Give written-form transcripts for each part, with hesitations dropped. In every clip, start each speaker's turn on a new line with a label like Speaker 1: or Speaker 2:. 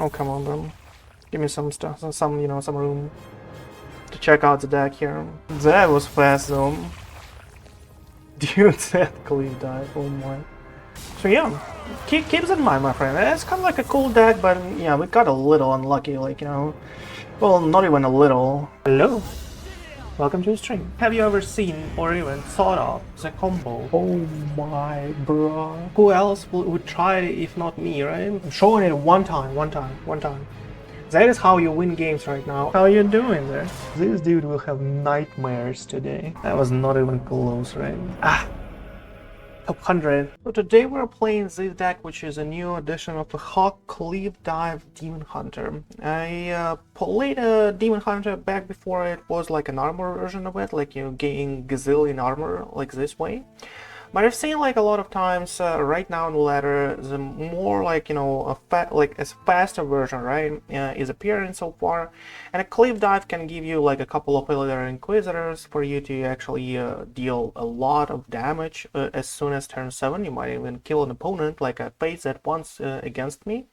Speaker 1: Oh, come on, then. Give me some stuff, some, you know, some room to check out the deck here. That was fast, though. Dude, that Cliff Dive, oh my. So yeah, keep it in mind, my friend. It's kind of like a cool deck, but yeah, we got a little unlucky, like, you know. Well, not even a little. Hello. Welcome to the stream. Have you ever seen or even thought of the combo? Oh my bro. Who else would try it if not me, right? I'm showing it one time. That is how you win games right now. How are you doing there? This dude will have nightmares today. That was not even close, right? Top 100. So today we're playing this deck, which is a new edition of the Hog Cliff Dive Demon Hunter. I played a Demon Hunter back before it was like an armor version of it, like you gain gazillion armor like this way. But I've seen like a lot of times right now in the ladder, the more like, you know, a faster version, right, is appearing so far. And a Cliff Dive can give you like a couple of Illidari Inquisitors for you to actually deal a lot of damage as soon as turn 7. You might even kill an opponent, like I faced that once against me.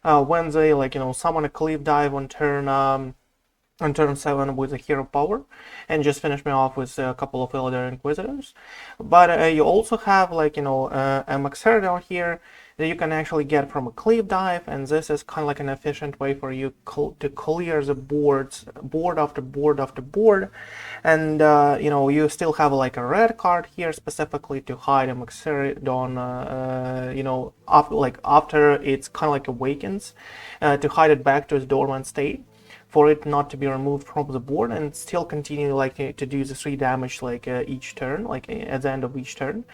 Speaker 1: When they, like, you know, summon a Cliff Dive on turn 7 with a hero power and just finish me off with a couple of Illidari Inquisitors. But you also have, like, you know, a Magtheridon here that you can actually get from a Cliff Dive, and this is kind of like an efficient way for you to clear the board after board after board. And you know, you still have like a red card here specifically to hide a Magtheridon, you know, after it's kind of like awakens, to hide it back to its dormant state, for it not to be removed from the board and still continue like to do the 3 damage like each turn, like at the end of each turn.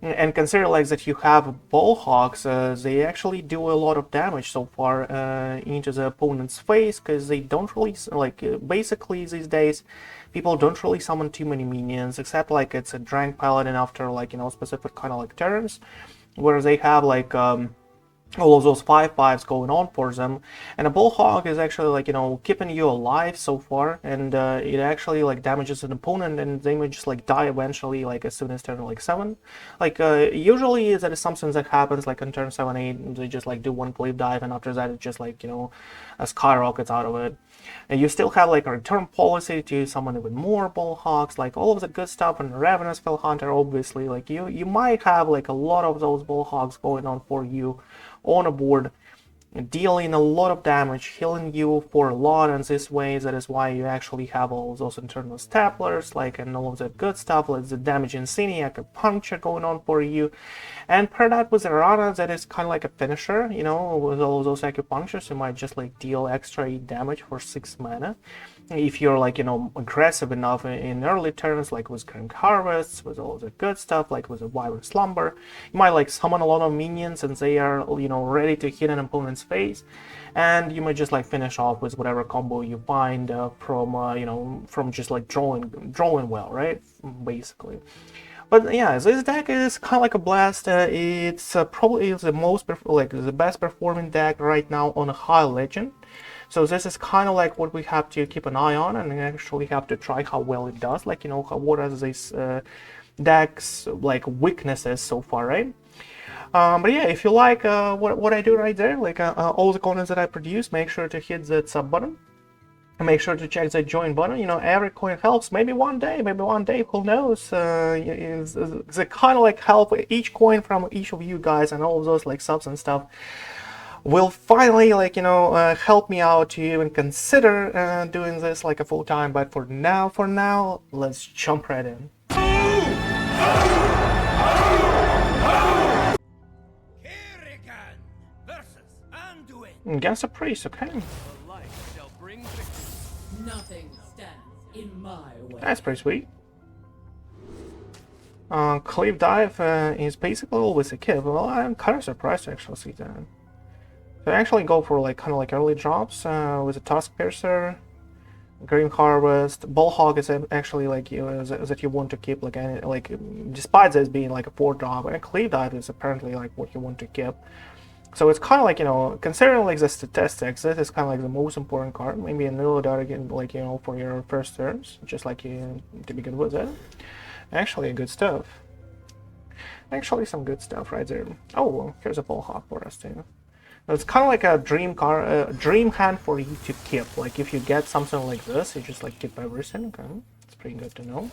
Speaker 1: And consider like that you have ball hogs, they actually do a lot of damage so far into the opponent's face, because they don't really like basically these days people don't really summon too many minions, except like it's a Drunk Paladin after, like, you know, specific kind of like turns where they have like all of those 5/5s going on for them, and a bullhog is actually, like, you know, keeping you alive so far, and it actually like damages an opponent and they may just like die eventually, like as soon as turn like 7. Like usually that is something that happens like on turn 7-8, they just like do one Cliff Dive and after that it just, like, you know, skyrockets out of it. And you still have like a return policy to summon even more bullhogs, like all of the good stuff, and Ravenous Felhunter, obviously, like you might have like a lot of those bullhogs going on for you on a board, dealing a lot of damage, healing you for a lot in this way. That is why you actually have all those Infernal Staplers, like, and all of that good stuff, like the damage insanity, Acupuncture going on for you. And per that with Aranna, that is kind of like a finisher, you know, with all of those Acupunctures, you might just like deal extra 8 damage for 6 mana. If you're, like, you know, aggressive enough in early turns, like with Grim Harvests, with all the good stuff, like with a Wyvern Slumber, you might like summon a lot of minions and they are, you know, ready to hit an opponent's face, and you might just like finish off with whatever combo you find from you know, from just like drawing well, right, basically. But yeah, this deck is kind of like a blast. It's probably the best performing deck right now on a high legend. So this is kind of like what we have to keep an eye on, and actually have to try how well it does. Like, you know, what are these decks like weaknesses so far, right? But yeah, if you like what I do right there, like all the contents that I produce, make sure to hit that sub button. Make sure to check that join button. You know, every coin helps. Maybe one day, who knows? The kind of like help each coin from each of you guys and all of those like subs and stuff will finally, like, you know, help me out to even consider doing this like a full time. But for now, let's jump right in. Against a priest, okay.
Speaker 2: Nothing stands in my way.
Speaker 1: That's pretty sweet. Cliff Dive is basically always a kid. Well, I'm kind of surprised to actually see that. So I actually go for like kind of like early drops with a Tuskpiercer, Green Harvest. Bullhog is actually like that you want to keep, like despite this being like a 4-drop, and Cliff Dive is apparently like what you want to keep. So it's kind of like, you know, considering like the statistics, this is kind of like the most important card. Maybe a Illidari again, like, you know, for your first turns, just like you to begin with it. Actually, good stuff. Actually, some good stuff right there. Oh, well, here's a Bullhog for us too. It's kind of like a dream hand for you to keep. Like if you get something like this, you just like keep everything. Okay, it's pretty good to know.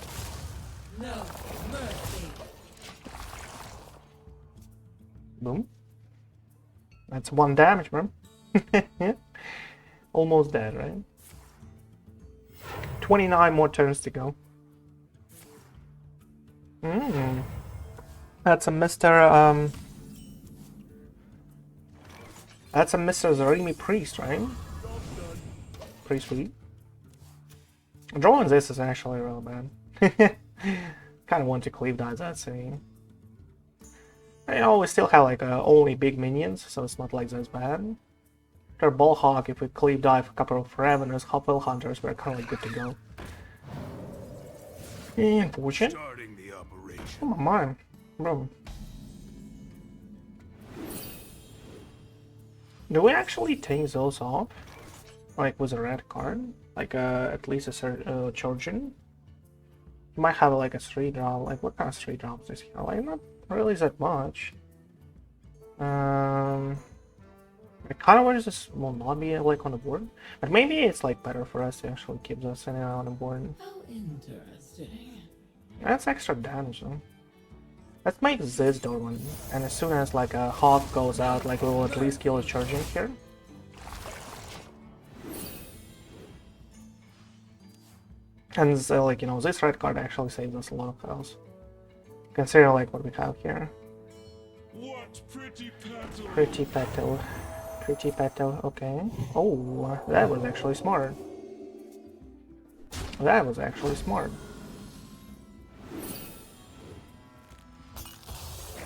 Speaker 2: No mercy.
Speaker 1: Boom. That's 1 damage, man. Almost dead, right? 29 more turns to go. That's a Mr. That's a Mr. Zarimi Priest, right? Pretty sweet. Drawing this is actually real bad. Kind of want to Cliff Dive that scene. You know, we still have like only big minions, so it's not like that's bad. After Ball Hog, if we Cliff Dive a couple of Ravenous Felhunters, we're kind of like good to go. And Fortune? Come on, bro. Do we actually take those off? Like with a red card? Like at least a charging? You might have like a 3-drop. Like what kind of 3-drops is here? Like not really that much. I kind of wish this will not be like on the board, but maybe it's like better for us to actually keep this on the board.
Speaker 2: How interesting.
Speaker 1: That's extra damage though. Let's make this dormant, and as soon as like a hog goes out, like we will at least kill a charging here. And like, you know, this red card actually saves us a lot of health. Consider like what we have here.
Speaker 3: What pretty petal.
Speaker 1: Pretty petal. Pretty petal, okay. Oh, that was actually smart. That was actually smart.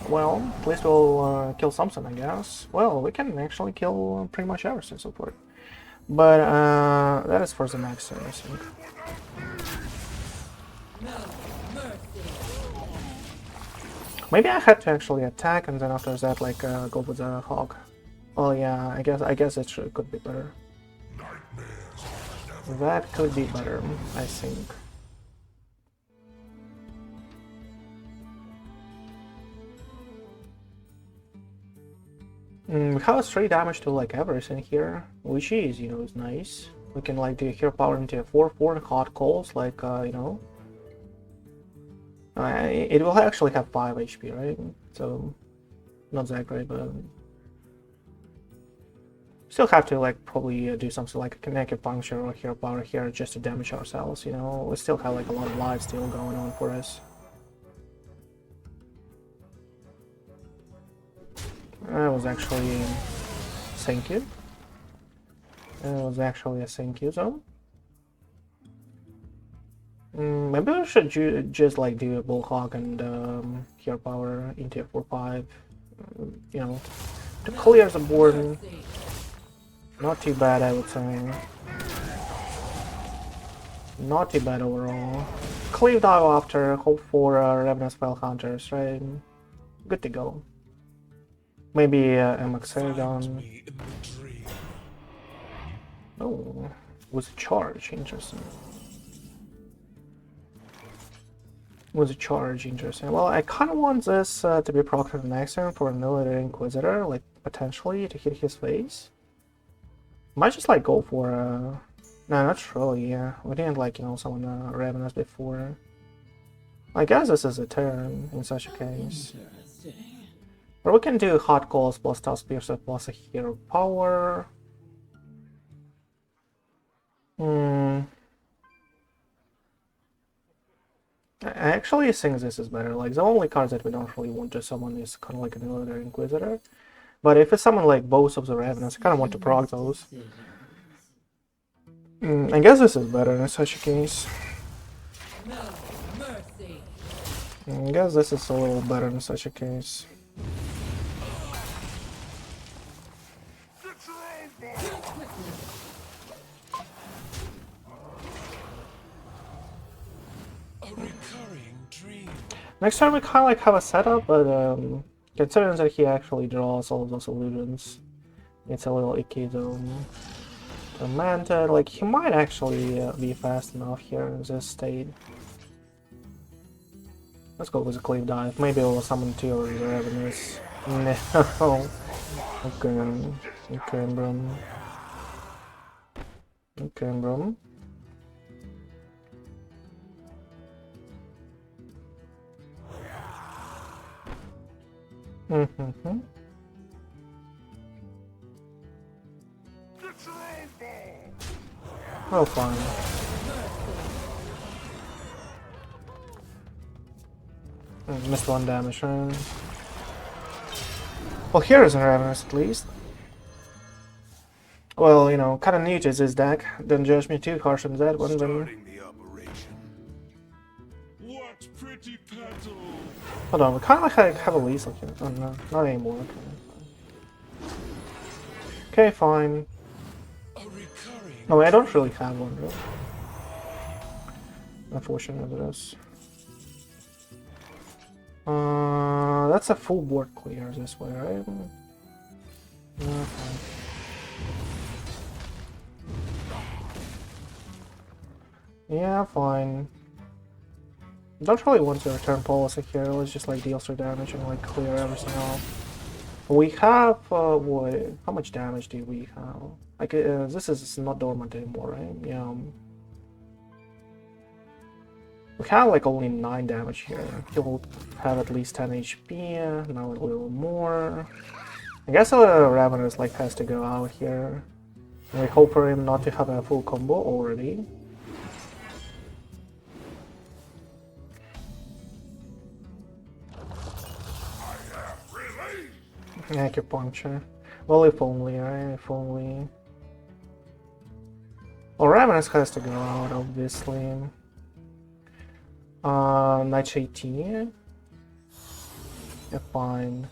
Speaker 1: Well, at least we'll kill something, I guess. Well, we can actually kill pretty much everything so far. But that is for the next turn, I think.
Speaker 2: No mercy.
Speaker 1: Maybe I had to actually attack and then after that, like, go with the hog. Oh yeah, I guess it could be better. That could be better, I think. We have a straight damage to like everything here, which is, you know, is nice. We can like do hero power into a 4/4 hot calls, like you know. It will actually have 5 HP, right? So not that great, but still have to like probably do something like a Acupuncture or hero power here just to damage ourselves. You know, we still have like a lot of lives still going on for us. That was actually thank you. That was actually a thank you zone. Maybe we should just like do a bullhog and hero power into a 4/5. You know, to clear the board. Not too bad, I would say. Not too bad overall. Cliff dive after, hope for Ravenous Felhunters, right? Good to go. Maybe a Magtheridon. Oh, with a charge, interesting. With a charge, interesting. Well, I kind of want this to be procced next turn for an Illidari Inquisitor, like potentially to hit his face. Might just like go for no, not really. Yeah, we didn't like, you know, summon Ravenous before. I guess this is a turn in such a case. Or we can do hot calls plus Tuskpiercer plus a hero power. I actually think this is better. Like, the only cards that we don't really want to summon is kind of like an Illidari Inquisitor. But if it's summon like both of the Ravenous, I kind of want to proc those. I guess this is better in such a case.
Speaker 2: No mercy.
Speaker 1: I guess this is a little better in such a case. Next time we kind of like have a setup, but considering that he actually draws all of those illusions, it's a little icky though. The Manta, like, he might actually be fast enough here in this state. Let's go with a Cliff Dive. Maybe we'll summon 2 or Ravenous. No. Okay. Okay, bro. Okay, bro. Mm-hmm. Oh, fine. Missed 1 damage, right? Well, here is a Ravenous at least. Well, you know, kinda new to this deck. Don't judge me too harsh on that one, but...
Speaker 3: Starting the operation. What pretty petal!
Speaker 1: Hold on, we kinda like have a Weasel here. Oh no, not anymore. Okay, fine.
Speaker 3: A recurring.
Speaker 1: Oh, wait, I don't really have one, really. Unfortunately, it is. That's a full board clear this way, right? Yeah, fine. Yeah, fine. Don't really want to return policy here. Let's just like deal 3 damage and like clear everything off. We have what? How much damage do we have? Like this is not dormant anymore, right? Yeah. We have like only 9 damage here. He'll have at least 10 HP. Now a little more. I guess Ravenous like has to go out here. And we hope for him not to have a full combo already. Acupuncture. Well, if only, right? If only. Well, Ravenous has to go out, obviously. Nightshade Tea. Yeah, fine.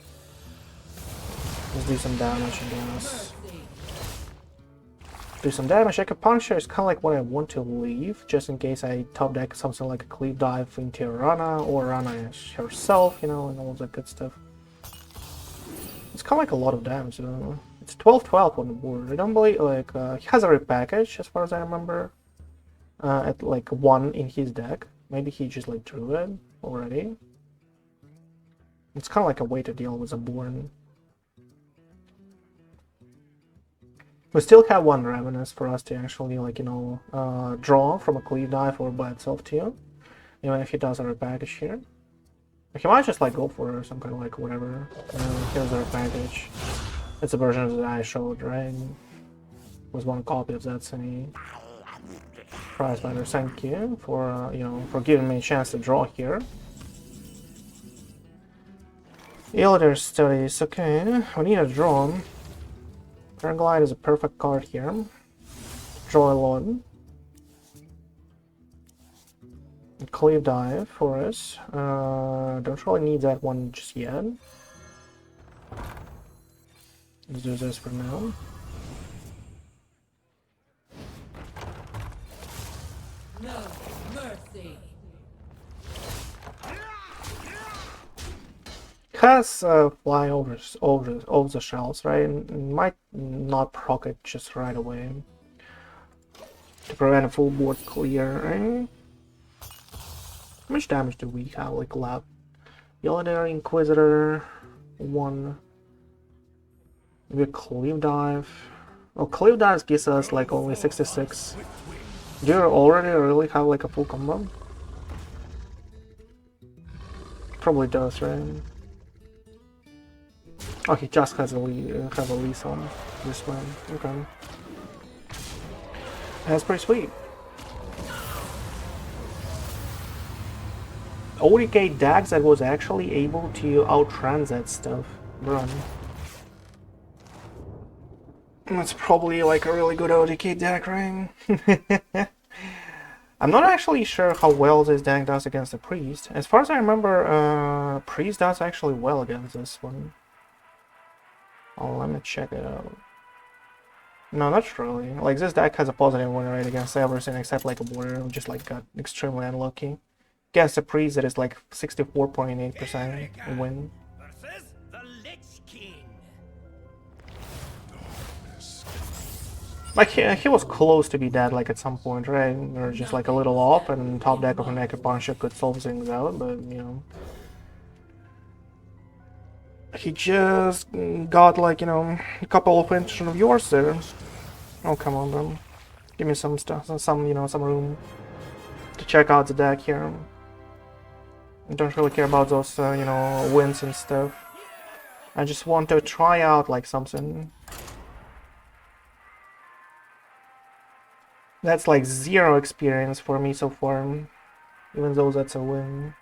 Speaker 1: Let's do some damage, I guess. Do some damage. Acupuncture is kind of like what I want to leave, just in case I top deck something like a Cliff Dive into Aranna, or Aranna herself, you know, and all that good stuff. It's kind of like a lot of damage, though. It's 12-12 on the board. I don't believe, like, he has a repackage, as far as I remember, at like 1 in his deck. Maybe he just like drew it already. It's kind of like a way to deal with a board. We still have 1 Ravenous for us to actually, like, you know, draw from a Cliff Dive or by itself too. Even if he does a repackage here. He might just like go for some kind of like whatever. Here's our package. It's a version that I showed, right? Was 1 copy of that thing. Prize Binder, thank you for you know, for giving me a chance to draw here. Illidari Studies, okay. We need a draw. Paraglide is a perfect card here. Draw a lot. Cliff Dive for us. Don't really need that one just yet. Let's do this for now.
Speaker 2: No mercy.
Speaker 1: Has fly over the shells, right? And might not proc it just right away to prevent a full board clear, right? How much damage do we have like left? Illidari Inquisitor 1. Maybe a Cliff Dive. Oh, Cliff Dive gives us like only 66. Do you already really have like a full combo? Probably does, right? Oh, he just has a lease on this one. Okay. That's pretty sweet. ODK decks that was actually able to outrun that stuff. Run. That's probably like a really good ODK deck, right? I'm not actually sure how well this deck does against the Priest. As far as I remember, Priest does actually well against this one. Oh, let me check it out. No, not really. Like, this deck has a positive win rate against everything except like a border, which just like got extremely unlucky. Against the Priest, it is like 64.8% win.
Speaker 4: Versus the Lich King.
Speaker 1: Like, he was close to be dead, like, at some point, right? Or just, like, a little off, and top deck of an Acupuncture could solve things out, but, you know. He just got like, you know, a couple of inches of yours there. Oh, come on, bro. Give me some stuff, some, you know, some room to check out the deck here. I don't really care about those, you know, wins and stuff. I just want to try out like something. That's like 0 experience for me so far, even though that's a win.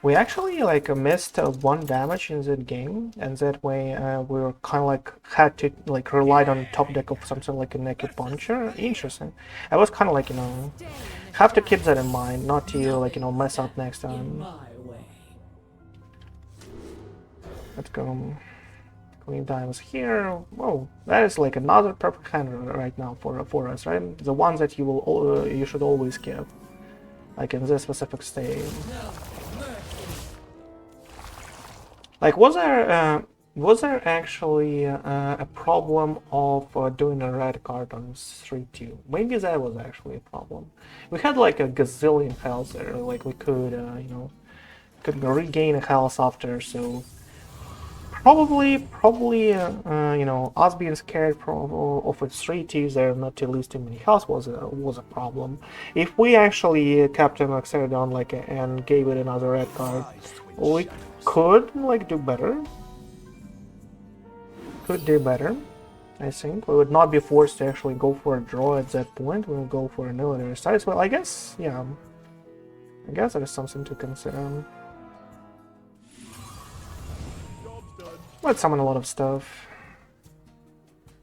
Speaker 1: We actually like missed 1 damage in that game, and that way we were kind of like had to like rely on top deck of something like an Acupuncture. Interesting. I was kind of like, you know, have to keep that in mind, not to like, you know, mess up next time.
Speaker 2: My way.
Speaker 1: Let's go. Cliff Dive is here. Whoa, that is like another perfect hand right now for us, right? The one that you will you should always keep, like in this specific state. Like, was there actually a problem of doing a red card on 3-2? Maybe that was actually a problem. We had like a gazillion health there, like we could, you know, could regain health after, so probably, you know, us being scared of its 3-2s there, not to lose too many health was a problem. If we actually kept him Magtheridon like and gave it another red card, we could like do better. Could do better, I think. We would not be forced to actually go for a draw at that point. We would go for an Illidari Studies. Well, I guess, yeah. I guess that is something to consider. Let's summon a lot of stuff.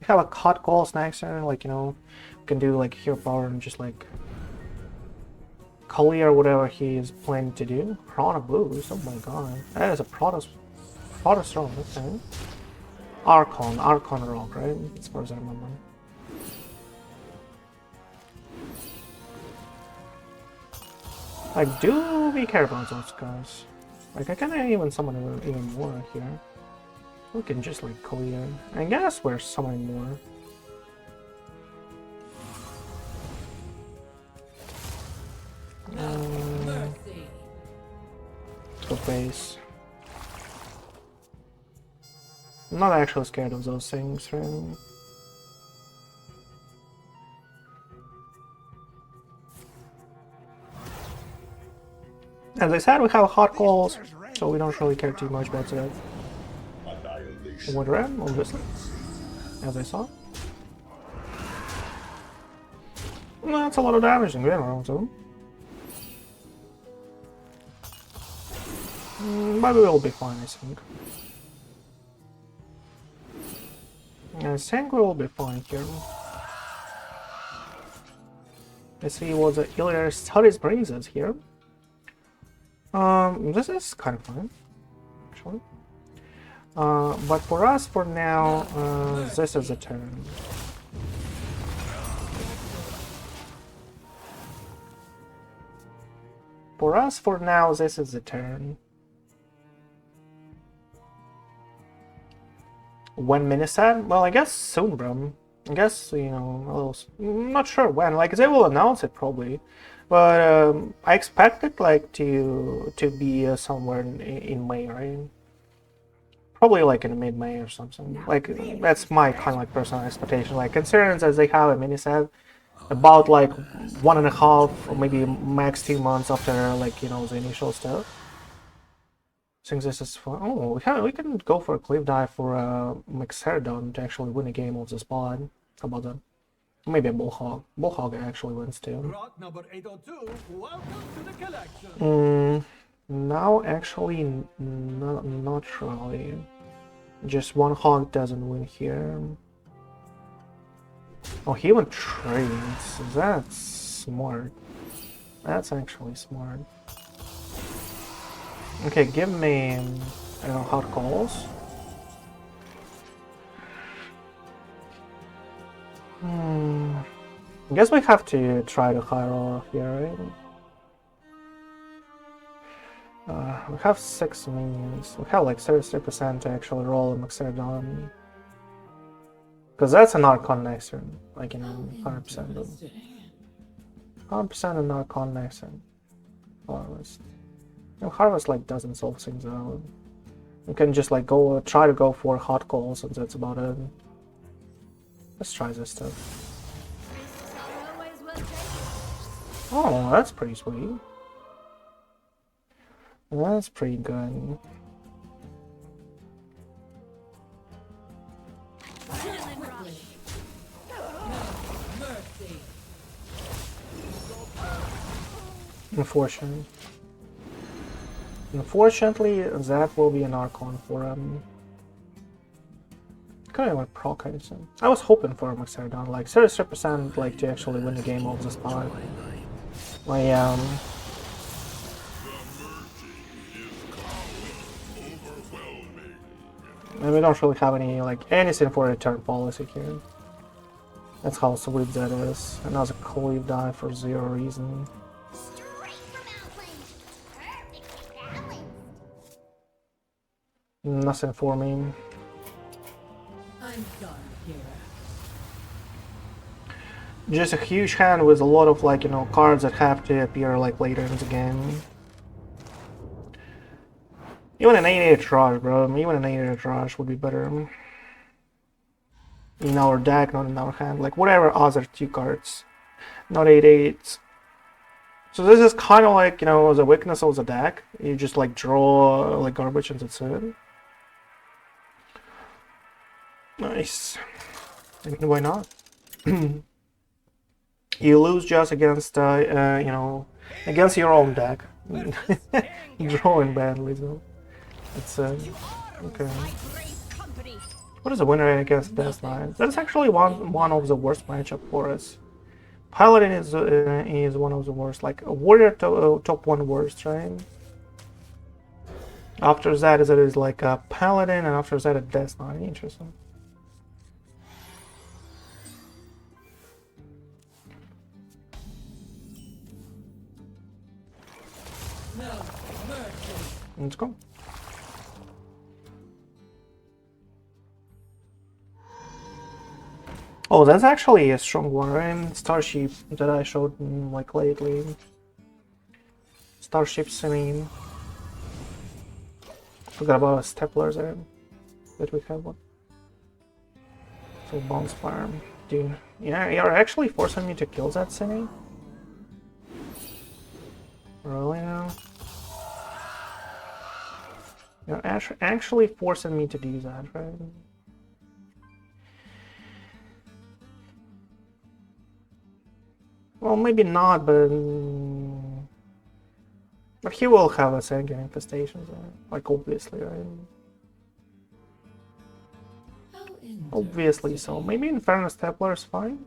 Speaker 1: We have a hot calls next turn, like, you know, can do like hero power and just like clear whatever he is planning to do. Prana boost, oh my god. That is a Protest rock, okay. Archon rock, right? As far as I remember. Like, do be careful with those guys. Like, I can't even summon even more here. We can just like clear. I guess we're summoning more. Go base. I'm not actually scared of those things, right? As I said, we have hot calls, so we don't really care too much about that. Wood red, obviously, as I saw. That's a lot of damage in general, too. But we will be fine, I think. I think we will be fine here. Let's see what the Illidari Studies brings us here. This is kind of fun, actually. But for us, for now, this is a turn. For us, for now, this is a turn. When Minisad? Well, I guess soon, bro. I guess, you know, a little... I'm not sure when. Like, they will announce it, probably. But I expect it, like, to be somewhere in May, right? Probably, like, in mid-May or something. Like, that's my kind of, like, personal expectation. Like, considering that they have a Minisad about, like, 1.5 or maybe max 2 months after, like, you know, the initial stuff. I think this is fun. Oh, we can go for a Cliff Dive for Magtheridon to actually win a game of this pod. How about that? Maybe a Bullhog. Bullhog actually wins too.
Speaker 4: Number 802, welcome to the collection.
Speaker 1: Now actually not really. Just one hog doesn't win here. Oh, he even trades. That's smart. That's actually smart. Okay, give me, I don't know, hot calls. I guess we have to try the highroll here, right? We have 6 minions. We have like 33% to actually roll a Magtheridon. Because that's an Archon next turn, like, you know, 100%. 100% in Archon next and Harvest. You know, Harvest like doesn't solve things out. You can just like go try to go for hot calls and that's about it. Let's try this stuff. Oh, that's pretty sweet. That's pretty good. Unfortunately. Unfortunately, that will be an Archon for kind of like proc anything. I was hoping for Magtheridon, like 33% like to actually win the game off the spot. My and we don't really have any like anything for return policy here. That's how sweet that is. Another Cliff Dive for 0 reason. Nothing for me.
Speaker 2: I'm done here.
Speaker 1: Just a huge hand with a lot of like, you know, cards that have to appear like later in the game. Even an 8-8 rush, bro. Even an 8-8 rush would be better. In our deck, not in our hand. Like whatever other 2 cards. Not 8-8. So this is kind of like, you know, the weakness of the deck. You just like draw like garbage and that's it. Nice. I mean, why not? You lose just against, you know, against your own deck. Drawing badly, though. It's, okay. What is the winner against Death Knight? That's actually one of the worst matchup for us. Paladin is one of the worst, like a warrior top 1 worst, right? After that is like a Paladin, and after that a Death Knight. Interesting. Let's go. Oh, that's actually a strong one, right? Starship that I showed like lately. Starship Semi. Forgot about Stapler there. That we have one. So Bonfire. Dude. Yeah, you're actually forcing me to kill that Semi? Really now? You're actually forcing me to do that, right? Well, maybe not, but he will have a second infestation, like obviously, right? Obviously, so maybe Infernal Stapler is fine.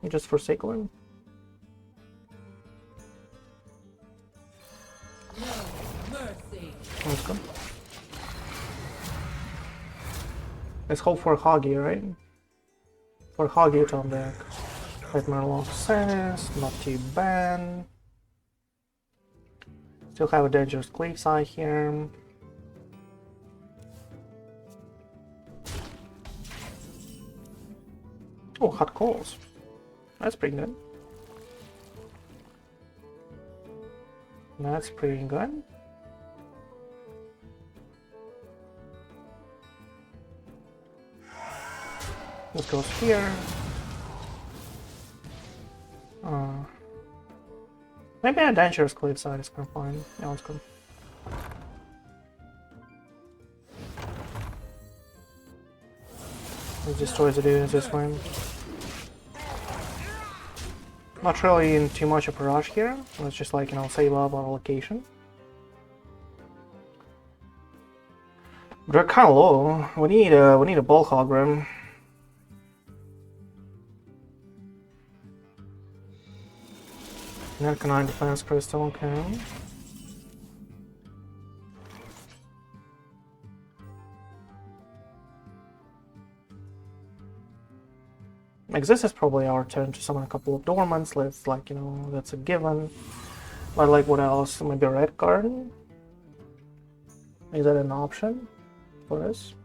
Speaker 1: You just forsake one. Let's go. Let's hope for Hoggy, right? For Hoggy to on deck. Nightmare Long Sense, not too bad. Still have a dangerous Cliffside here. Oh, hot calls. That's pretty good. That's pretty good. This goes here. Maybe a dangerous Cliffside is gonna fine. Yeah, let's go. It destroys the dude this time. Not really in too much of a rush here. Let's just like, you know, save up our location. They're kind of low. We need a ball hog rim. Narcanine defense crystal, okay. Like this is probably our turn to summon a couple of dormants. Let's like, you know, that's a given. But like what else? Maybe a red card? Is that an option for us?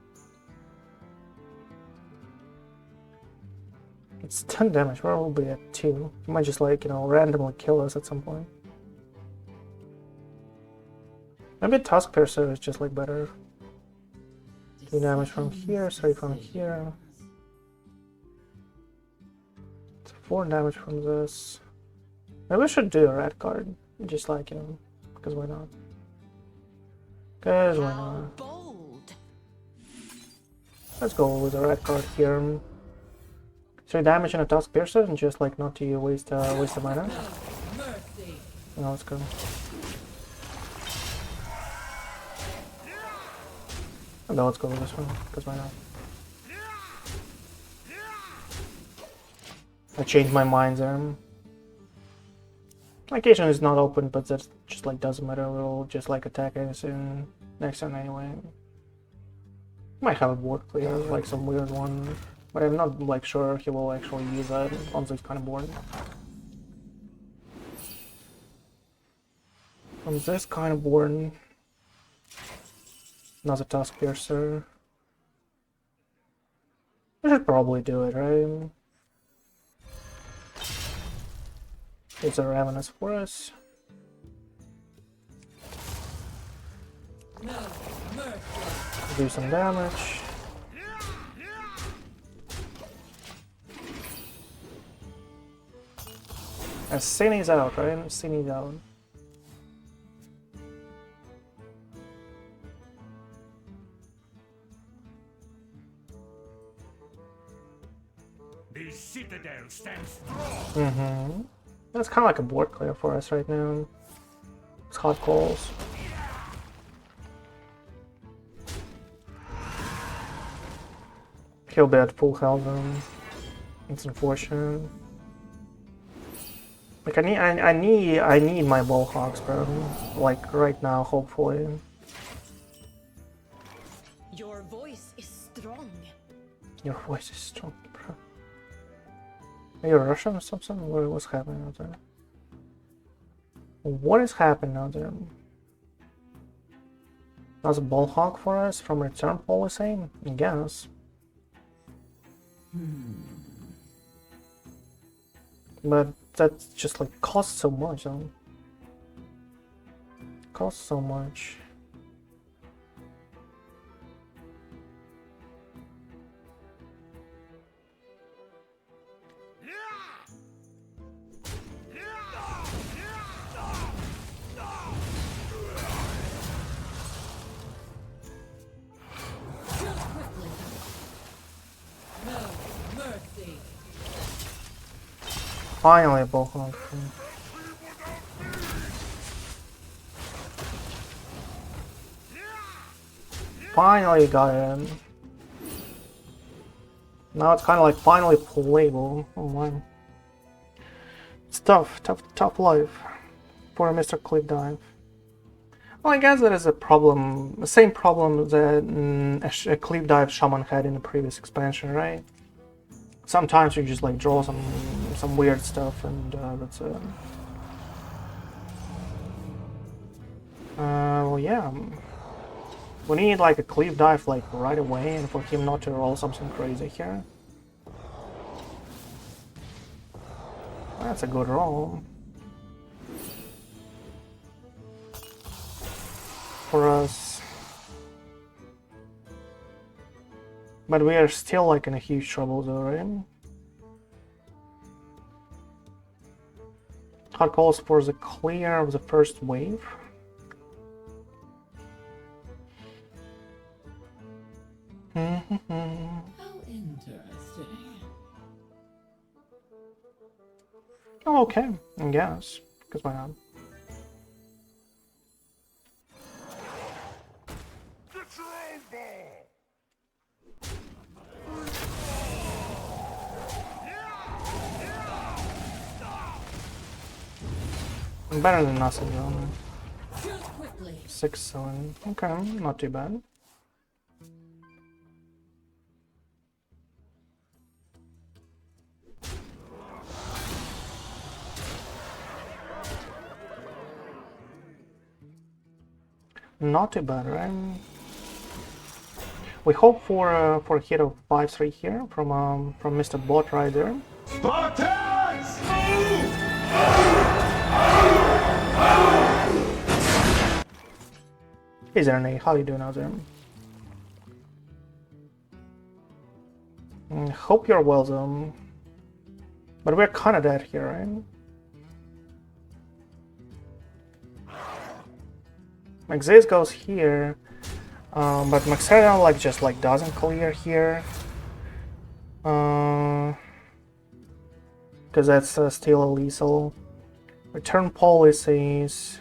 Speaker 1: It's 10 damage. Where will be at 2? He might just like, you know, randomly kill us at some point. Maybe Tuskpiercer is just like better. 2 damage from here, 3 from here. 4 damage from this. Maybe we should do a red card. Just like, you know, because why not? Because why not?
Speaker 2: Bold.
Speaker 1: Let's go with a red card here. 3 damage and a Tuskpiercer, and just like not to waste the mana.
Speaker 2: Mercy.
Speaker 1: No, let's go. No, let's go with this one, because why not? I changed my mind there. Location is not open, but that just like doesn't matter. We'll just like attack us in next turn anyway. Might have a board clear, like some weird one, but I'm not like sure he will actually use that on this kind of board. On this kind of board, another Tuskpiercer. We should probably do it, right? It's a Ravenous for us.
Speaker 2: No mercy.
Speaker 1: Do some damage. And Sini's out, right? Sini's out.
Speaker 3: The citadel stands strong.
Speaker 1: Mm-hmm. That's kind of like a board clear for us right now. It's hot calls. He'll be at full health then. It's unfortunate. Like I need my Bullhawks, bro. Like right now, hopefully.
Speaker 2: Your voice is strong.
Speaker 1: Your voice is strong, bro. Are you Russian or something? What's happening out there? What is happening out there? That's a Bullhawk for us from return policy? I guess. But that just like costs so much, though. Costs so much. Finally, Bullhawk. Finally got him. Now it's kind of like finally playable. Oh my. It's tough life for Mr. Cliff Dive. Well, I guess that is a problem, the same problem that a Cliff Dive Shaman had in the previous expansion, right? Sometimes you just like draw some weird stuff and that's it. Well, yeah. We need like a Cliff Dive like right away, and for him not to roll something crazy here. That's a good roll. For us. But we are still like in a huge trouble though, right? Hot calls for the clear of the first wave.
Speaker 2: How interesting.
Speaker 1: Oh, okay, I guess. Because why not?
Speaker 3: Get your own ball.
Speaker 1: Better than nothing, though.
Speaker 2: Choose quickly.
Speaker 1: 6-7. Okay, not too bad. Not too bad, right? We hope for a hit of 5-3 here from Mr. Bot Rider.
Speaker 3: Spartans! Move!
Speaker 1: Hey Zerny, how you doing out there? Hope you're well, Zone. But we're kinda dead here, right? Magtheridon goes here, but Magtheridon like just like doesn't clear here, because that's still a lethal. Return policies,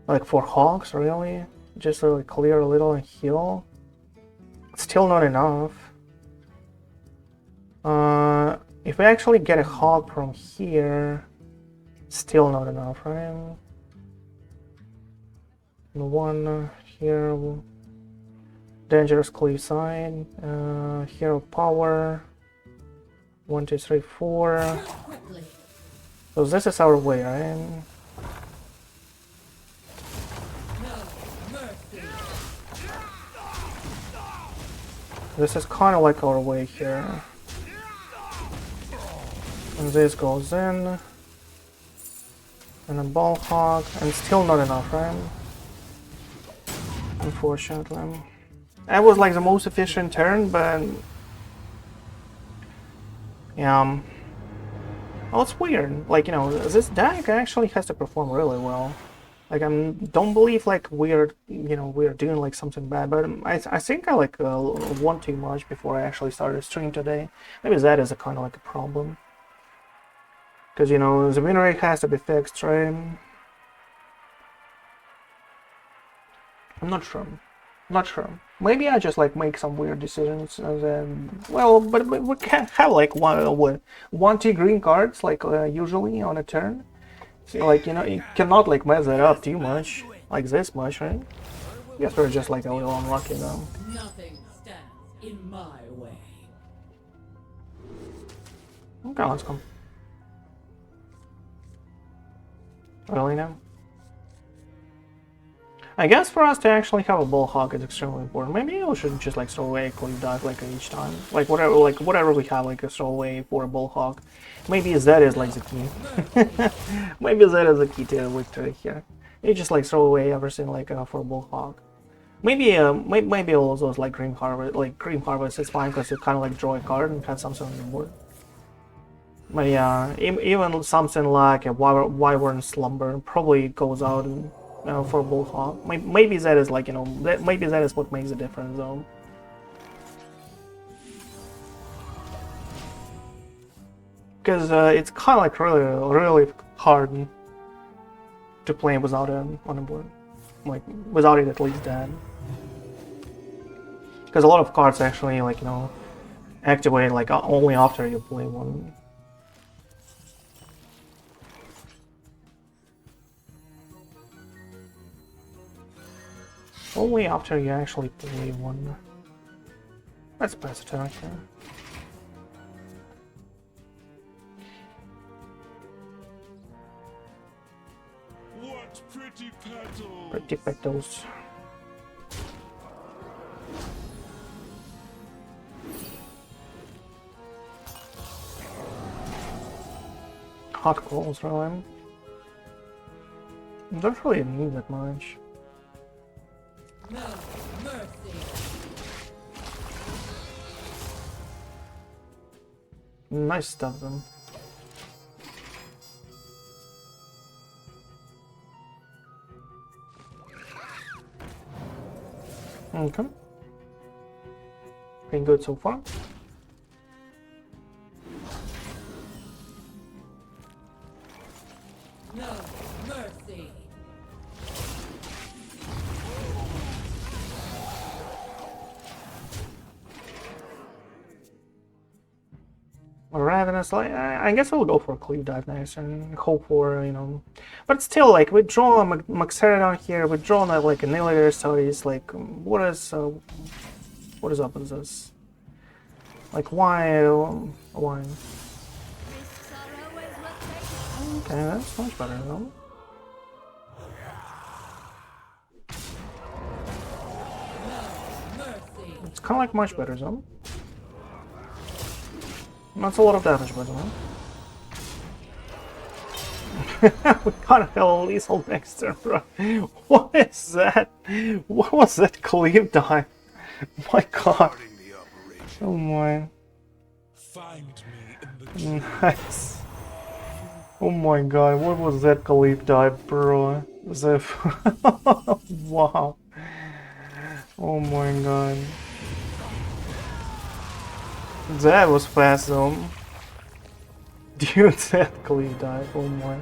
Speaker 1: like for hogs, really, just to like clear a little and heal. Still not enough. If we actually get a hog from here, still not enough, right? The one here, dangerous Cliffside, hero power, 1, 2, 3, 4.
Speaker 2: Quickly.
Speaker 1: So this is our way, right?
Speaker 2: No mercy.
Speaker 1: This is kind of like our way here. And this goes in. And a ball hog, and still not enough, right? Unfortunately. That was like the most efficient turn, but yeah. Well, it's weird. Like, you know, this deck actually has to perform really well. Like, I don't believe like we're doing like something bad, but I think I like won too much before I actually started stream today. Maybe that is a kind of like a problem. Because, you know, the win rate has to be fixed, right? I'm not sure. Not sure. Maybe I just like make some weird decisions and then, well, but we can't have like one, two green cards like usually on a turn. So, like, you know, you cannot like mess it up too much, like this much, right? Guess we're just like a little unlucky though.
Speaker 2: Nothing stands in my way.
Speaker 1: Okay, let's go. Really now? I guess for us to actually have a bull hawk is extremely important. Maybe we should just like throw away a Cliff Dive like each time. Like whatever we have like a throw away for a bull hawk. Maybe that is like the key. Maybe that is the key to victory here. You just like throw away everything like for a bull hawk. Maybe maybe all of those like Grim Harvest is fine because you kind of like draw a card and have something on the board. But yeah, even something like a Wyvern Slumber probably goes out for a bullhawk. Maybe that is like, you know, maybe that is what makes a difference though. Because it's kind of like really hard to play without him on the board, like without it at least dead. Because a lot of cards actually like, you know, activate like only after you play one. Only after you actually play one. Let's pass it out here.
Speaker 3: What pretty petals!
Speaker 1: Pretty petals. Hot calls, really. Don't really need that much.
Speaker 2: No mercy.
Speaker 1: Nice stuff, then. Okay. Been good so far.
Speaker 2: No mercy.
Speaker 1: Ravenous, like, I guess I'll go for a Cliff Dive next and hope for, you know, but still, like, we draw a Magtheridon here, we draw like an Illidari Studies, like, what is up with this? Like, why? Okay, that's much better though.
Speaker 2: Mercy.
Speaker 1: It's kind of like much better though. That's a lot of damage, by the way. We can't have a lethal next turn, bro. What is that? What was that Cliff Dive? My god. Oh my.
Speaker 3: Find me in the
Speaker 1: Nice. Oh my god, what was that Cliff Dive, bro? Wow. Oh my god. That was fast though. Dude, that Cliff Dive, oh my.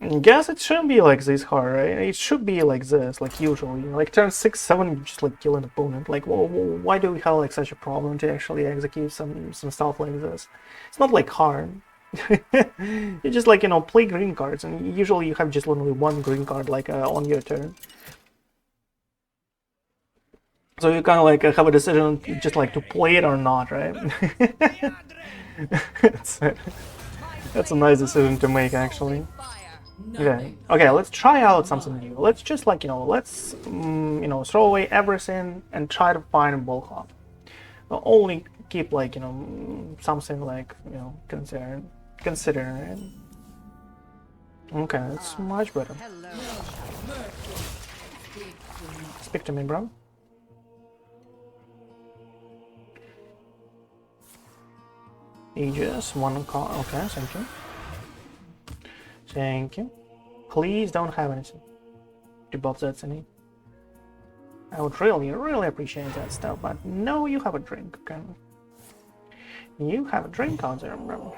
Speaker 1: I guess it shouldn't be like this hard, right? It should be like this, like usually. Like turn 6, 7, you just like kill an opponent. Like, well, why do we have like such a problem to actually execute some stuff like this? It's not like hard. You just like, you know, play green cards, and usually you have just only one green card like on your turn. So you kind of like have a decision just like to play it or not, right? That's a nice decision to make, actually. Okay, okay, let's try out something new. Let's just like, you know, let's, you know, throw away everything and try to find a Volhov. We'll only keep like, you know, something like, you know, considering it. Okay, that's much better. Speak to me, bro. Aegis, one call. Okay, thank you. Thank you. Please don't have anything to buff that any. I would really appreciate that stuff, but no, you have a drink, okay? You have a drink out there, bro.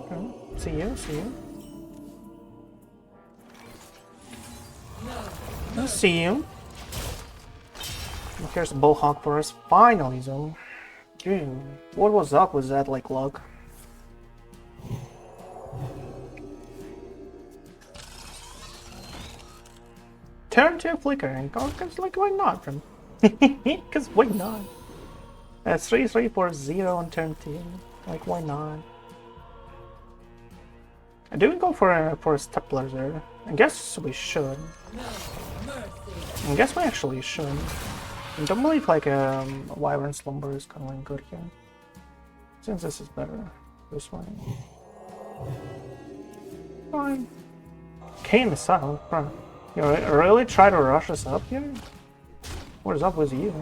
Speaker 1: Okay. See you. I'll see you. Here's a Bullhawk for us, finally, though. Dude, what was up with that, like, luck? Turn 2 flickering, because, like, why not, bro? Because why not? 3-3-4-0 on turn 2. Like, why not? Do we go for a Stapler there? I guess we should. I guess we actually should. I don't believe like Wyvern Slumber is kind of like good here. Since this is better. This way. Fine. Kane is out, bro. You really try to rush us up here? What is up with you?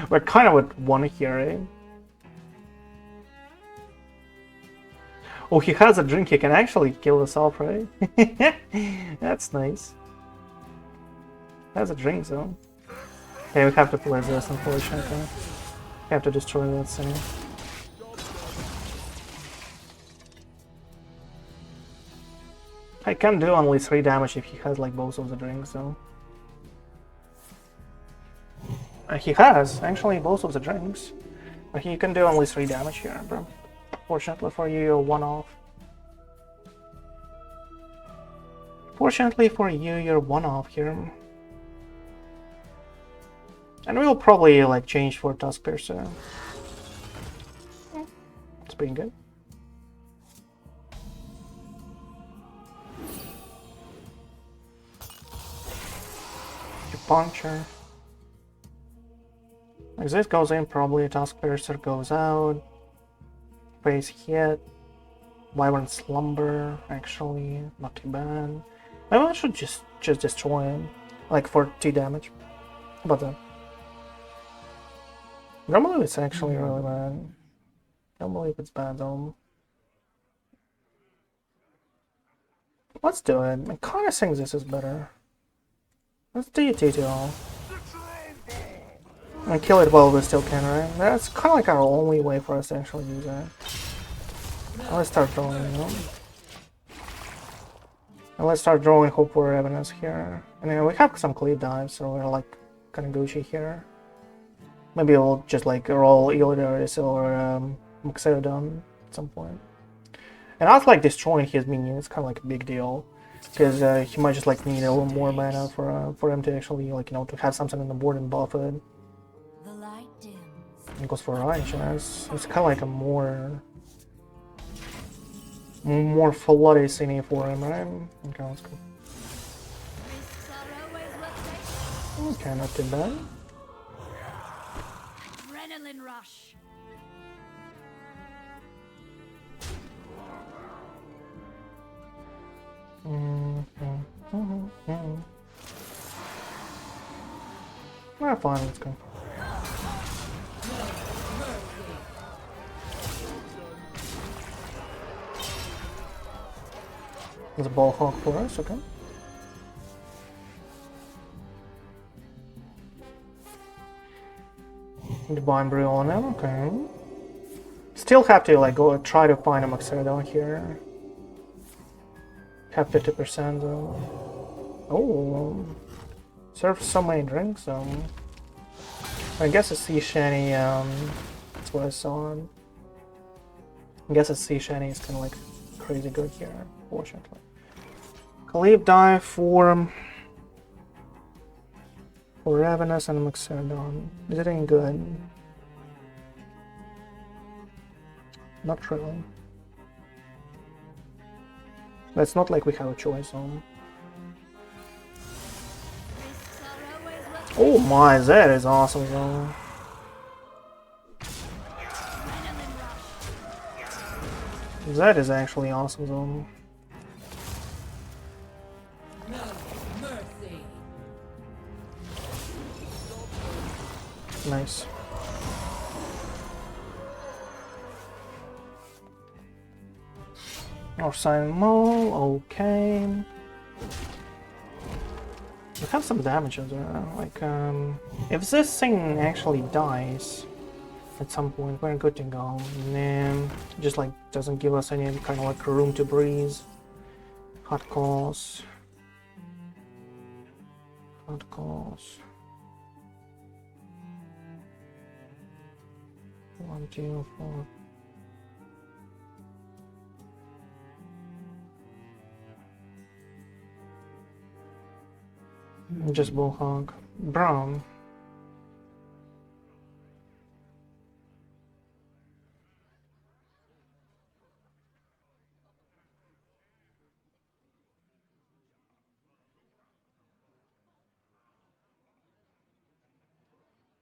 Speaker 1: We're kind of at 1 here, eh? Oh, he has a drink, he can actually kill us off, right? That's nice. Has a drink, though. Okay, we have to play this, unfortunately. We have to destroy that thing. I can do only 3 damage if he has like both of the drinks, though. He has, actually, both of the drinks. But he can do only 3 damage here, bro. Fortunately for you, you're 1-off. Fortunately for you, you're 1-off here. And we'll probably like change for Tuskpiercer. It's pretty good. Acupuncture. Like this goes in, probably Tuskpiercer goes out. Face hit. Wyvern Slumber, actually, not too bad. Maybe I should just destroy him, like for 2 damage. How about that? I don't believe it's actually really bad. I don't believe it's bad though. Let's do it. I kind of think this is better. Let's do it all. And kill it while we still can, right? That's kind of like our only way for us to actually use that. Let's start drawing, you know? And let's start drawing Hope for Ravenous here. And then we have some Cliff Dives, so we're like kind of Gucci here. Maybe we'll just like roll Illidari or Magtheridon at some point. And I was like destroying his minion, it's kind of like a big deal. Because he might just like need a little more mana for him to actually like, you know, to have something on the board and buff it.
Speaker 5: The light dims,
Speaker 1: It goes for Righteous. It's kind of like a more floody scene for him, right? Okay, let's go. Okay, not too bad.
Speaker 5: Adrenaline rush.
Speaker 1: Alright, fine, let's go. There's a ball hog for us, okay. Divine Brew on him, okay. Still have to like go try to find a Magtheridon here. Have 50% though. Oh, serve so many drinks. I guess a sea shanty. That's what I saw. I guess a sea shanty is kind of like crazy good here, fortunately. Cliff Dive for Ravenous and Magtheridon. Is it any good? Not really. But it's not like we have a choice on. Oh my, that is awesome though. That is actually awesome though.
Speaker 2: No mercy.
Speaker 1: Nice. Offside mole, okay. We have some damage as well. Like, if this thing actually dies at some point, we're good to go. And then just like doesn't give us any kind of like room to breathe. Hot calls. Hot calls. 1, 2, 4. Just bullhog. Brown.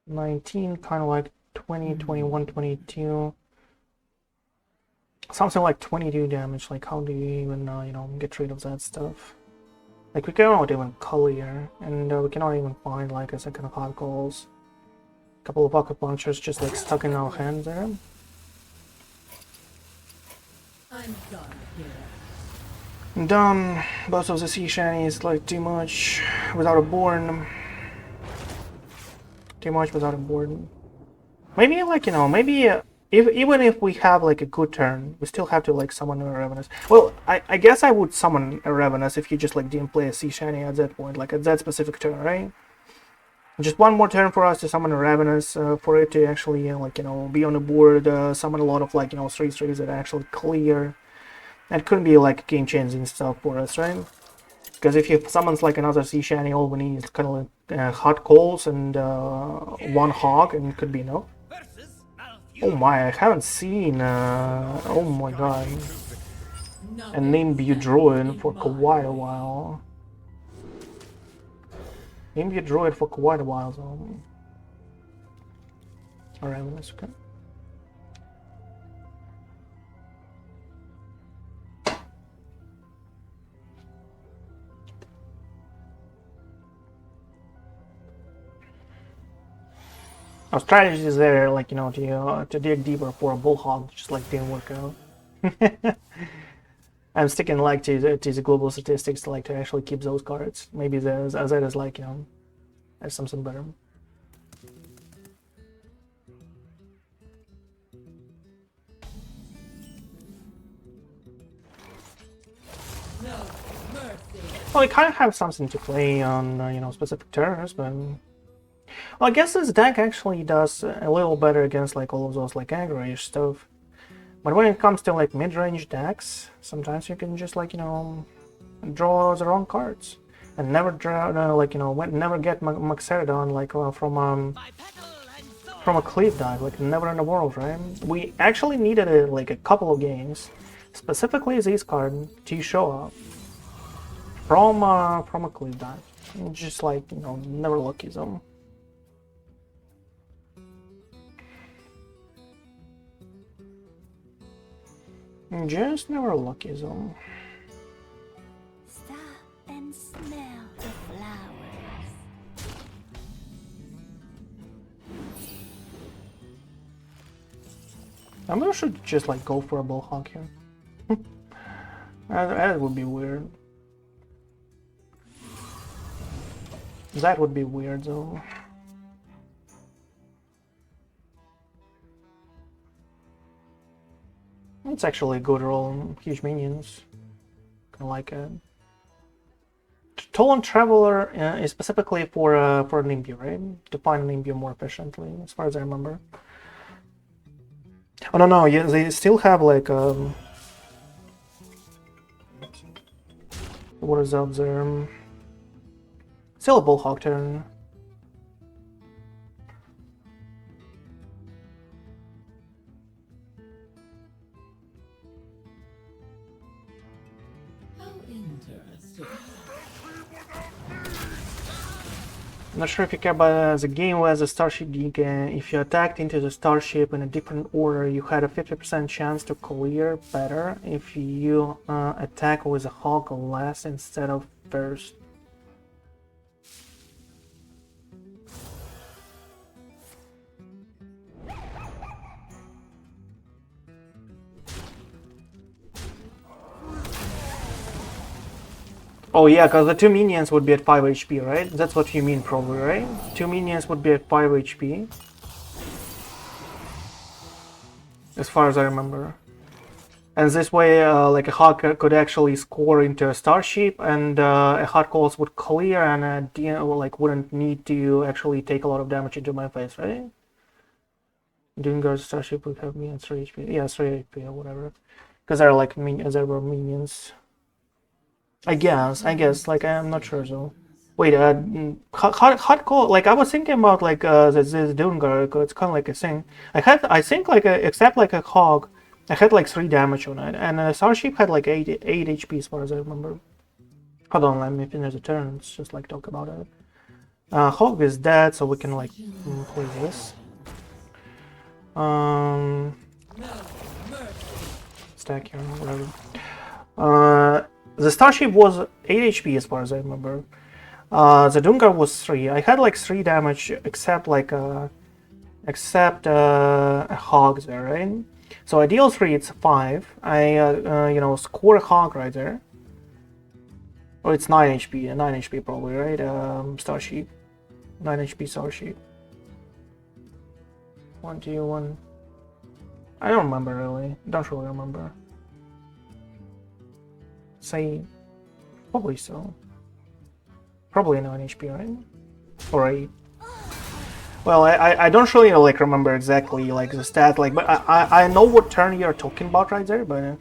Speaker 1: $19, kind of like 20, 21, 22. Something like 22 damage. Like, how do you even, you know, get rid of that stuff? Like, we cannot even clear, and we cannot even find, like, a second of hot calls. A couple of Acupunctures just, like, stuck in our hands there.
Speaker 2: I'm done here.
Speaker 1: Done. Both of the sea shanties, like, too much without a board. Too much without a board. Maybe, like, you know, maybe... even if we have like a good turn, we still have to like summon a Ravenous. Well, I guess I would summon a Ravenous if you just like didn't play a sea shanty at that point, like at that specific turn, right? Just one more turn for us to summon a Ravenous, for it to actually like, you know, be on the board, summon a lot of like, you know, 3/3s that actually clear. That couldn't be like game changing stuff for us, right? Because if you summons like another sea shanty, all we need is kind of like hot calls and one hog, and it could be enough. Oh my, I haven't seen, oh my god, a Nimbu Druid for quite a while. Nimbu Druid for quite a while, though. Alright, that's okay. Our strategies there, like, you know, to dig deeper for a bullhog, just like didn't work out. I'm sticking like to the global statistics to like to actually keep those cards. Maybe there's as that is like, you know, there's something better.
Speaker 2: No mercy.
Speaker 1: Well, we kind of have something to play on, you know, specific turns, but. Well, I guess this deck actually does a little better against like all of those like aggro-ish stuff. But when it comes to like mid-range decks, sometimes you can just like, you know, draw the wrong cards and never draw like, you know, never get Magtheridon like from from a cliff dive, like never in the world, right? We actually needed it like a couple of games, specifically this card to show up from a cliff dive. Just like, you know, never lucky zone. Just never lucky zone.
Speaker 5: Stop and smell the flowers.
Speaker 1: I maybe should just like go for a bullhawk here. That would be weird. That would be weird though. It's actually a good roll. Huge minions. Kinda like it. Toland Traveler is specifically for an Impure, right? To find an Impure more efficiently, as far as I remember. Oh no, yeah, they still have like what is up there? Still a Bullhawk turn.
Speaker 2: How interesting.
Speaker 1: I'm not sure if you care about the game was a starship geek. If you attacked into the starship in a different order, you had a 50% chance to clear better if you attack with a hog last instead of first. Oh yeah, because the 2 minions would be at 5 HP, right? That's what you mean probably, right? 2 minions would be at 5 HP. As far as I remember. And this way, like a hog could actually score into a starship, and a hot calls would clear, and like wouldn't need to actually take a lot of damage into my face, right? Doomguard's starship would have me at 3 HP. Yeah, 3 HP or whatever. Because they're like there were minions. I guess, like I'm not sure though. Wait, hot call, like I was thinking about like this Doomguard, it's kind of like a thing. I think like except like a hog, I had like 3 damage on it, and Starship had like 8 HP as far as I remember. Hold on, let me finish the turn, let's just like talk about it. Hog is dead, so we can like play this. Stack here, whatever. The Starship was 8 HP as far as I remember. The Doomguard was 3. I had like 3 damage except like a hog there, right? So I deal 3, it's 5. I you know, score a hog right there. Oh, it's 9 HP, 9 HP probably, right? Starship. 9 HP Starship. 1, 2, 1. I don't remember really. Don't really remember. Say, probably so. Probably 9 HP, right? Or 8. Well, I don't really like remember exactly like the stat, like, but I know what turn you're talking about right there, but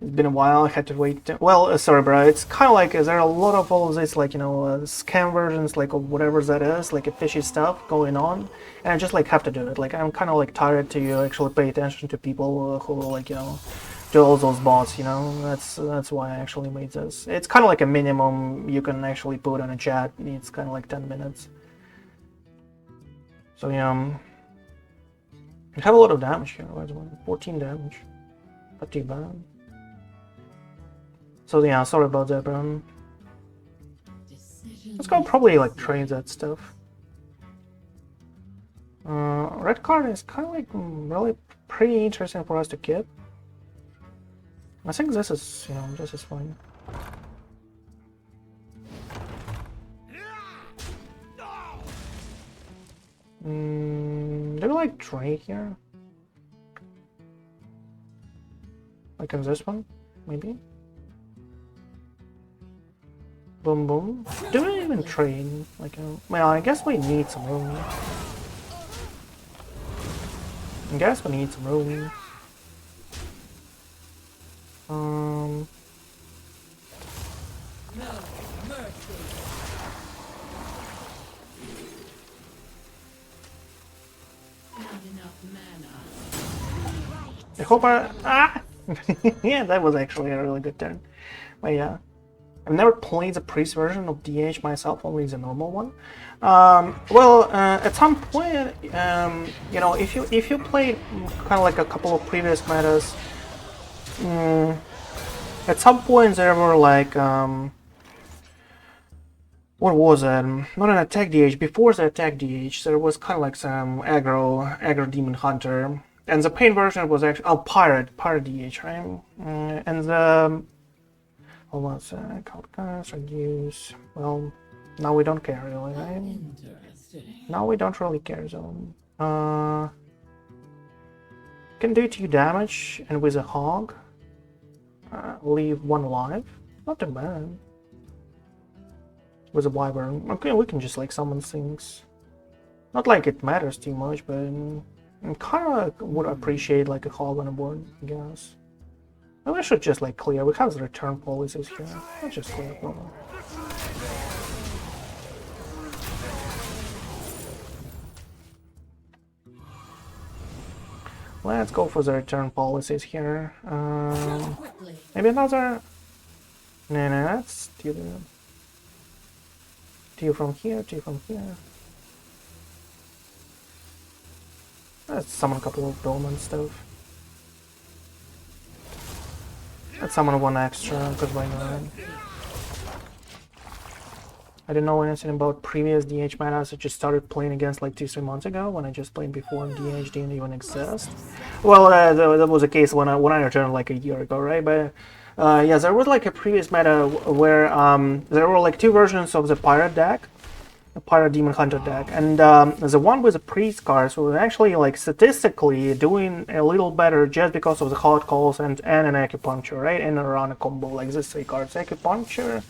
Speaker 1: it's been a while. I had to wait. Well, sorry, bro. It's kind of like there are a lot of all of this, like, you know, scam versions, like of whatever that is, like a fishy stuff going on, and I just like have to do it. Like I'm kind of like tired to actually pay attention to people who like, you know, do all those bots. You know, that's why I actually made this. It's kind of like a minimum you can actually put in a chat. It's kind of like 10 minutes. So yeah, I have a lot of damage here. 14 damage. Not too bad. So yeah, sorry about that, bro. Let's go probably like trade that stuff. Red card is kind of like really pretty interesting for us to keep. I think this is, you know, this is fine. Do we like trade here? Like in this one, maybe? Boom boom. Do we even trade? Like, well, I guess we need some room. I guess we need some room. I hope I... Ah! Yeah, that was actually a really good turn. But yeah. I've never played the priest version of DH myself, only the normal one. At some point, you know, if you played kind of like a couple of previous metas, at some point there were like what was it? Not an attack DH. Before the attack DH, there was kind of like some aggro demon hunter, and the pain version was actually pirate DH, right? And the hold on a sec, outcast, reduce. Well, now we don't care really, right?
Speaker 2: Interesting.
Speaker 1: Now we don't really care, so can do 2 damage, and with a hog, leave 1 alive. Not too bad. With a wyvern, okay, we can just like summon things. Not like it matters too much, but I kind of would appreciate like a hog on a board, I guess. Maybe we should just like clear. We have the return policies here. Let's just clear for them. Let's go for the return policies here. Maybe another. No, that's too bad. 2 from here, 2 from here. Let's summon a couple of dormant stuff. Let's summon 1 extra, because why not? I didn't know anything about previous DH metas. I just started playing against like 2-3 months ago, when I just played before DH didn't even exist. Well, that was the case when I returned like a year ago, right? But yeah, there was like a previous meta where there were like 2 versions of the pirate deck, the pirate demon hunter deck, and the one with the priest cards was actually like statistically doing a little better just because of the hot calls and an acupuncture, right? And Aranna combo, like these 3 cards: acupuncture,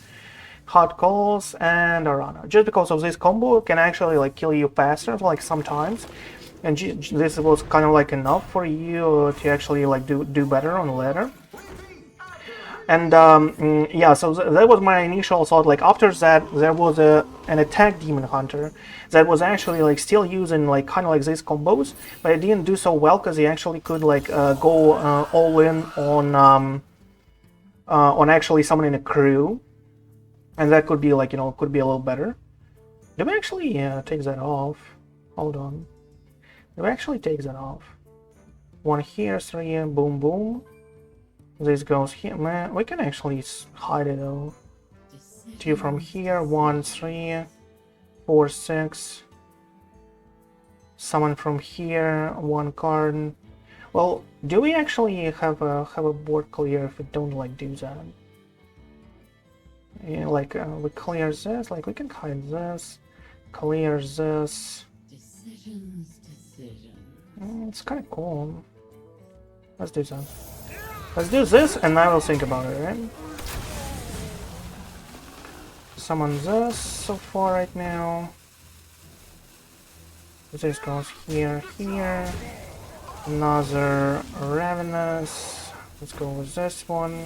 Speaker 1: hot calls, and Aranna. Just because of this combo can actually like kill you faster, like sometimes. And this was kind of like enough for you to actually like do better on the ladder. And yeah, so that was my initial thought. Like after that, there was an attack demon hunter that was actually like still using like kind of like these combos, but it didn't do so well because he actually could like go all in on actually summoning a crew, and that could be like, you know, could be a little better. Did we actually take that off? Hold on. Did we actually take that off? 1 here, 3, boom, boom. This goes here. Man, we can actually hide it though. 2 from here, 1, 3, 4, 6. Summon from here, 1 card. Well, do we actually have a board clear if we don't like do that? Yeah, like we clear this, like we can hide this, clear this.
Speaker 2: Decisions.
Speaker 1: It's kind of cool. Let's do that. Let's do this, and I will think about it, right? Summon this so far right now. This goes here, here. Another Ravenous. Let's go with this one.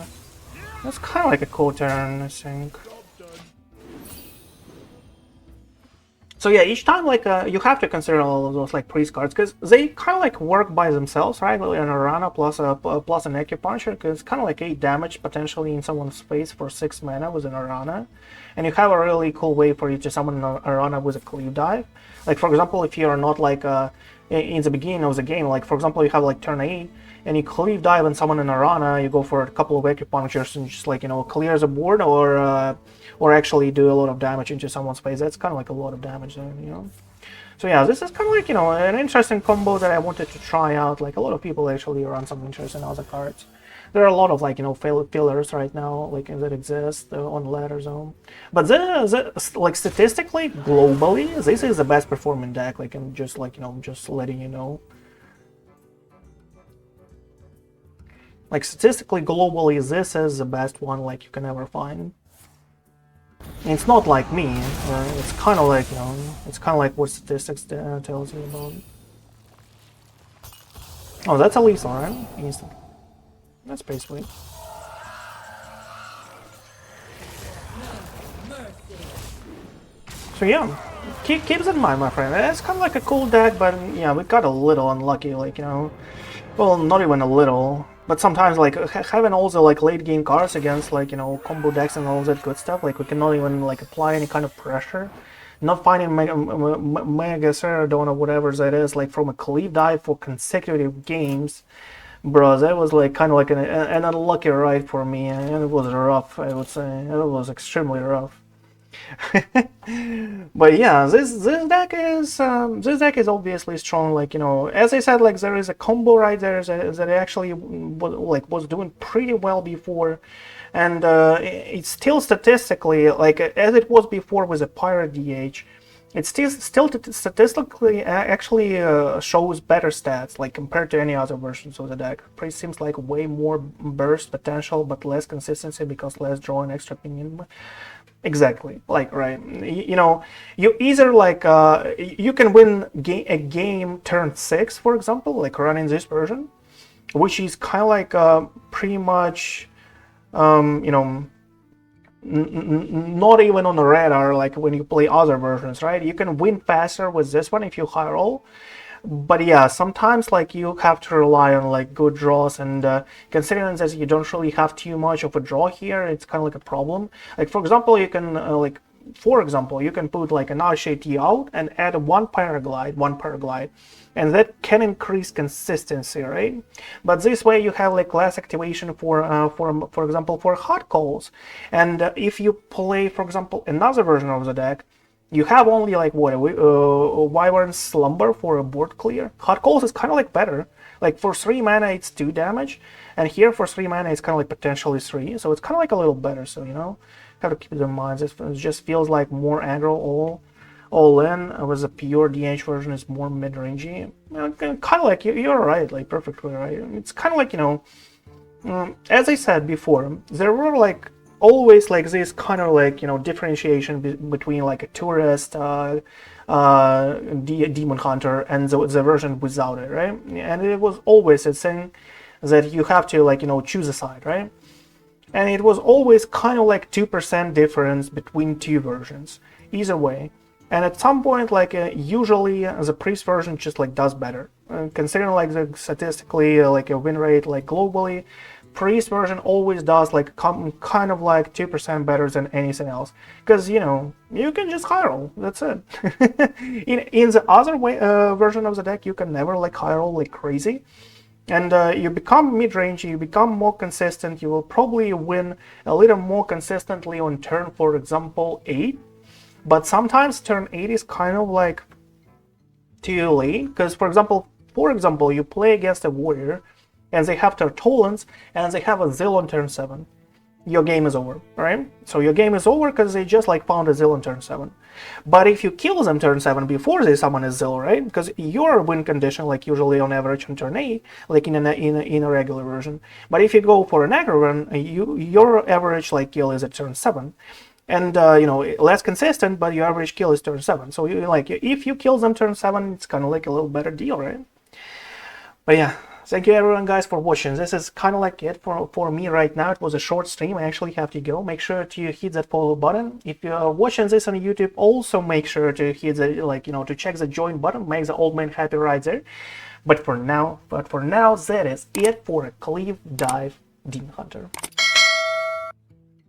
Speaker 1: That's kind of like a cool turn, I think. So yeah, each time like you have to consider all of those like priest cards because they kind of like work by themselves, right? Like an Aranna plus an Acupuncture, because it's kind of like 8 damage potentially in someone's face for 6 mana with an Aranna, and you have a really cool way for you to summon an Aranna with a Cliff Dive. Like for example, if you're not like in the beginning of the game, like for example, you have like turn 8 and you Cliff Dive and summon an Aranna, you go for a couple of Acupunctures and just like, you know, clear the board or actually do a lot of damage into someone's face. That's kind of like a lot of damage there, you know. So yeah, this is kind of like, you know, an interesting combo that I wanted to try out. Like a lot of people actually run some interesting other cards. There are a lot of like, you know, fillers right now like that exist on ladder zone. But like statistically, globally, this is the best performing deck. Like I'm just like, you know, just letting you know. Like statistically, globally, this is the best one like you can ever find. And it's not like me. It's kind of like, you know, it's kind of like what statistics tells you about. Oh, that's a lethal, right? Instant. That's pretty sweet. So yeah, keep it in mind, my friend. It's kind of like a cool deck, but yeah, we got a little unlucky, like, you know. Well, not even a little, but sometimes like having also like late game cards against like, you know, combo decks and all that good stuff, like we cannot even like apply any kind of pressure. Not finding Magtheridon or whatever that is, like from a Cliff Dive for consecutive games, bro, that was like kind of like an unlucky ride for me, and it was rough, I would say. It was extremely rough. But yeah, this deck is obviously strong. Like, you know, as I said, like there is a combo right there that actually was doing pretty well before, and it's still statistically like as it was before with a Pirate DH. It still statistically actually shows better stats, like compared to any other versions of the deck. It seems like way more burst potential, but less consistency because less draw and extra pinion. Exactly, like, right. You know, you either like you can win a game turn 6, for example, like running this version, which is kind of like pretty much you know, not even on the radar like when you play other versions, right? You can win faster with this one if you high roll. But yeah, sometimes like you have to rely on like good draws, and considering that you don't really have too much of a draw here, it's kind of like a problem. Like for example, you can you can put like a Nightshade Tea out and add one paraglide, and that can increase consistency, right? But this way you have like less activation for example for hot calls, and if you play for example another version of the deck, you have only like what Wyvern Slumber for a board clear. Hot calls is kind of like better. Like for 3 mana it's 2 damage, and here for 3 mana it's kind of like potentially 3, so it's kind of like a little better. So you know, have to keep it in mind. It just feels like more aggro all in. With a pure DH version is more mid-rangey. Kind of like you're right, like perfectly right. It's kind of like, you know, as I said before, there were like always like this kind of like, you know, differentiation between like a tourist demon hunter and the version without it, right? And it was always a thing that you have to like, you know, choose a side, right? And it was always kind of like 2% difference between two versions either way. And at some point, like usually the priest version just like does better, considering like the statistically like a win rate like globally. Priest version always does like kind of like 2% better than anything else, because you know you can just high roll, that's it. in the other way version of the deck, you can never like high roll like crazy, and you become mid-range, you become more consistent. You will probably win a little more consistently on turn, for example 8, but sometimes turn 8 is kind of like too late, because for example you play against a warrior and they have Tartolans, and they have a Zill on turn 7. Your game is over, right? So your game is over because they just like found a Zill on turn 7. But if you kill them turn 7 before they summon a Zill, right? Because your win condition, like usually on average on turn 8, like in a regular version. But if you go for an aggro run, your average like kill is at turn 7. And you know, less consistent, but your average kill is turn 7. So you like if you kill them turn 7, it's kind of like a little better deal, right? But yeah. Thank you everyone guys for watching. This is kind of like it for me right now. It was a short stream. I actually have to go. Make sure to hit that follow button. If you're watching this on YouTube, also make sure to hit the, like, you know, to check the join button. Make the old man happy right there. But for now, that is it for a Cliff Dive Demon Hunter.